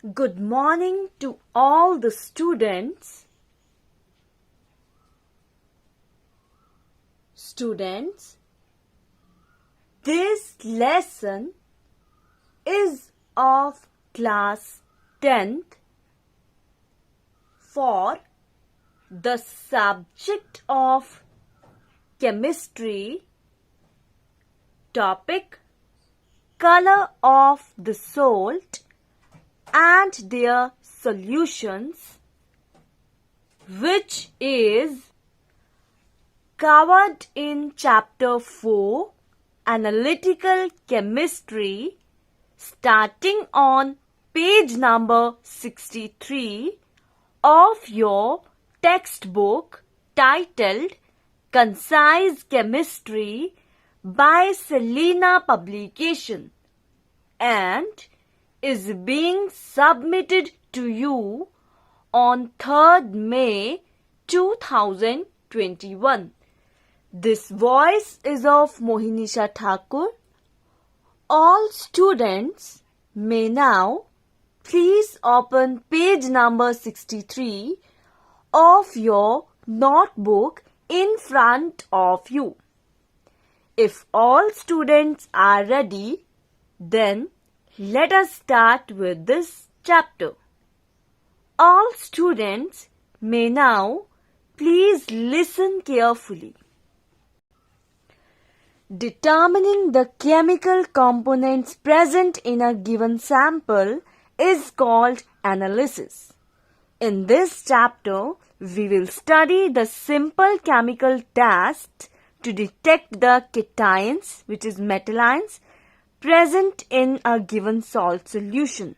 Good morning to all the students. This lesson is of class 10th for the subject of chemistry, topic color of the salt and their solutions, which is covered in chapter 4 analytical chemistry, starting on page number 63 of your textbook titled Concise Chemistry by Selena Publication, and is being submitted to you on 3rd May 2021. This voice is of Mohinisha Thakur. All students may now please open page number 63 of your notebook in front of you. If all students are ready, then let us start with this chapter. All students may now please listen carefully. Determining the chemical components present in a given sample is called analysis. In this chapter, we will study the simple chemical test to detect the cations, which is metal ions, present in a given salt solution.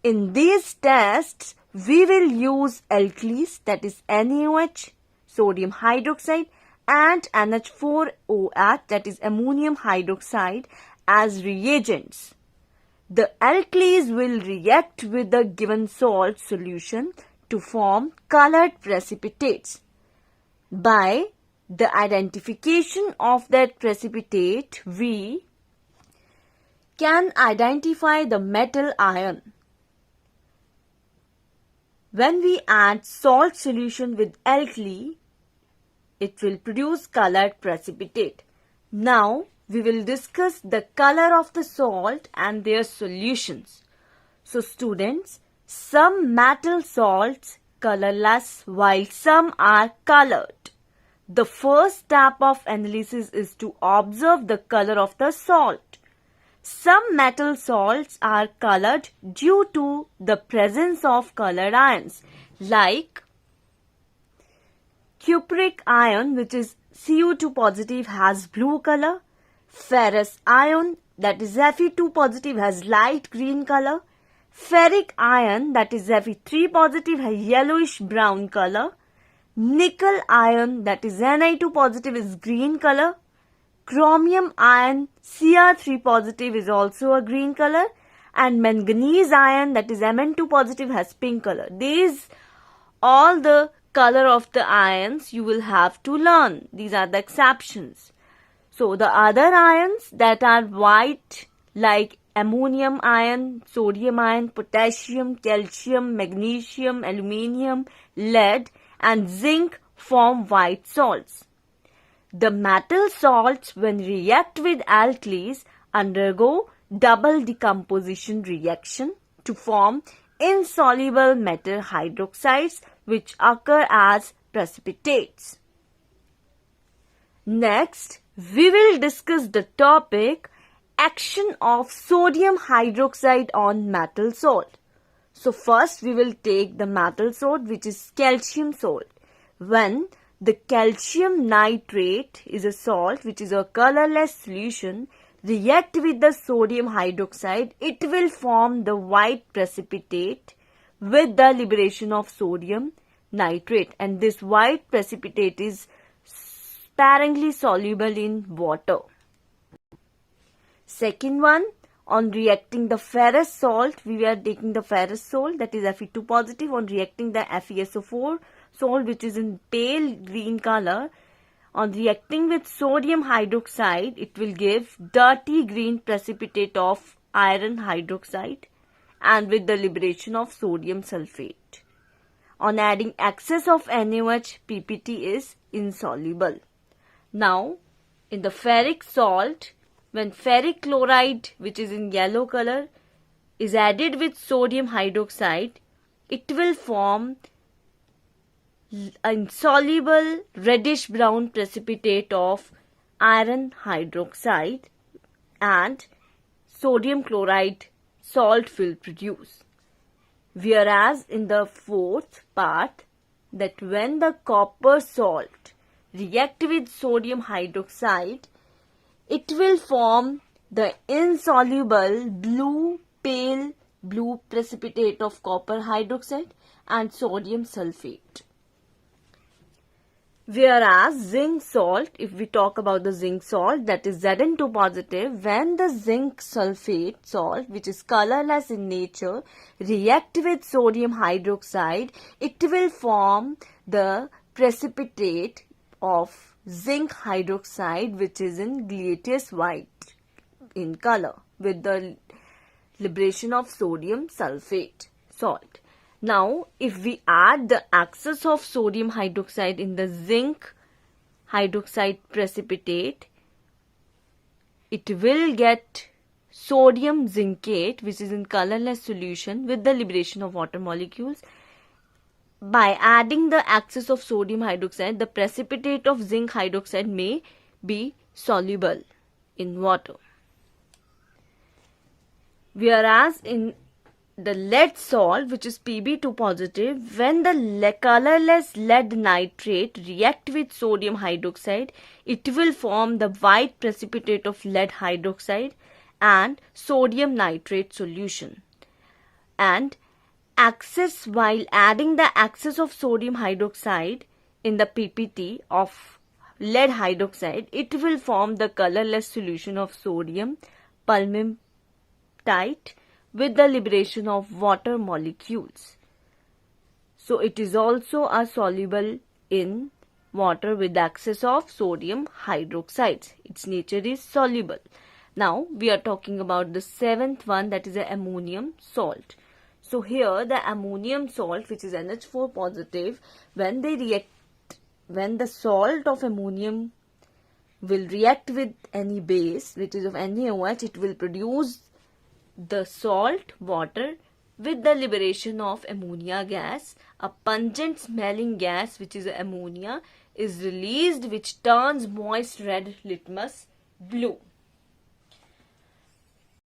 In these tests, we will use alkalis, that is NaOH, sodium hydroxide, and NH4OH, that is ammonium hydroxide, as reagents. The alkalis will react with the given salt solution to form colored precipitates. By the identification of that precipitate, we can identify the metal ion. When we add salt solution with alkali, it will produce colored precipitate. Now, we will discuss the color of the salt and their solutions. So, students, some metal salts colorless while some are colored. The first step of analysis is to observe the color of the salt. Some metal salts are colored due to the presence of colored ions like cupric ion, which is Cu2 positive, has blue color. Ferrous ion, that is Fe2 positive, has light green color. Ferric ion, that is Fe3 positive, has yellowish brown color. Nickel ion, that is Na2 positive, is green color. Chromium ion, Cr3 positive, is also a green color. And manganese ion, that is Mn2 positive, has pink color. These all the color of the ions you will have to learn. These are the exceptions. So the other ions that are white, like ammonium ion, sodium ion, potassium, calcium, magnesium, aluminium, lead, and zinc, form white salts. The metal salts, when react with alkalis, undergo double decomposition reaction to form insoluble metal hydroxides, which occur as precipitates. Next, we will discuss the topic action of sodium hydroxide on metal salt. So first we will take the metal salt, which is calcium salt. When the calcium nitrate is a salt, which is a colorless solution, react with the sodium hydroxide, it will form the white precipitate with the liberation of sodium nitrate, and this white precipitate is sparingly soluble in water. Second one, on reacting the ferrous salt, we are taking the ferrous salt, that is Fe2 positive. On reacting the FeSO4 salt, which is in pale green color, on reacting with sodium hydroxide, it will give dirty green precipitate of iron hydroxide. and with the liberation of sodium sulfate. On adding excess of NaOH, PPT is insoluble. Now, in the ferric salt, when ferric chloride, which is in yellow color, is added with sodium hydroxide, it will form insoluble reddish brown precipitate of iron hydroxide, and sodium chloride salt will produce. Whereas in the fourth part, that when the copper salt react with sodium hydroxide, it will form the insoluble pale blue precipitate of copper hydroxide and sodium sulfate. Whereas zinc salt, if we talk about the zinc salt, that is Zn2 positive, when the zinc sulfate salt, which is colorless in nature, react with sodium hydroxide, it will form the precipitate of zinc hydroxide, which is in gleateous white in color with the liberation of sodium sulfate salt. Now, if we add the excess of sodium hydroxide in the zinc hydroxide precipitate, it will get sodium zincate, which is in colorless solution with the liberation of water molecules. By adding the excess of sodium hydroxide, the precipitate of zinc hydroxide may be soluble in water. Whereas in the lead salt, which is Pb2 positive, when the colorless lead nitrate react with sodium hydroxide, it will form the white precipitate of lead hydroxide and sodium nitrate solution. And while adding the excess of sodium hydroxide in the PPT of lead hydroxide, it will form the colorless solution of sodium palmitate with the liberation of water molecules. So it is also a soluble in water with excess of sodium hydroxides. Its nature is soluble. Now we are talking about the seventh one, that is the ammonium salt. So here the ammonium salt, which is NH4 positive, when the salt of ammonium will react with any base, which is of NaOH, it will produce the salt water with the liberation of ammonia gas. A pungent smelling gas, which is ammonia, is released, which turns moist red litmus blue.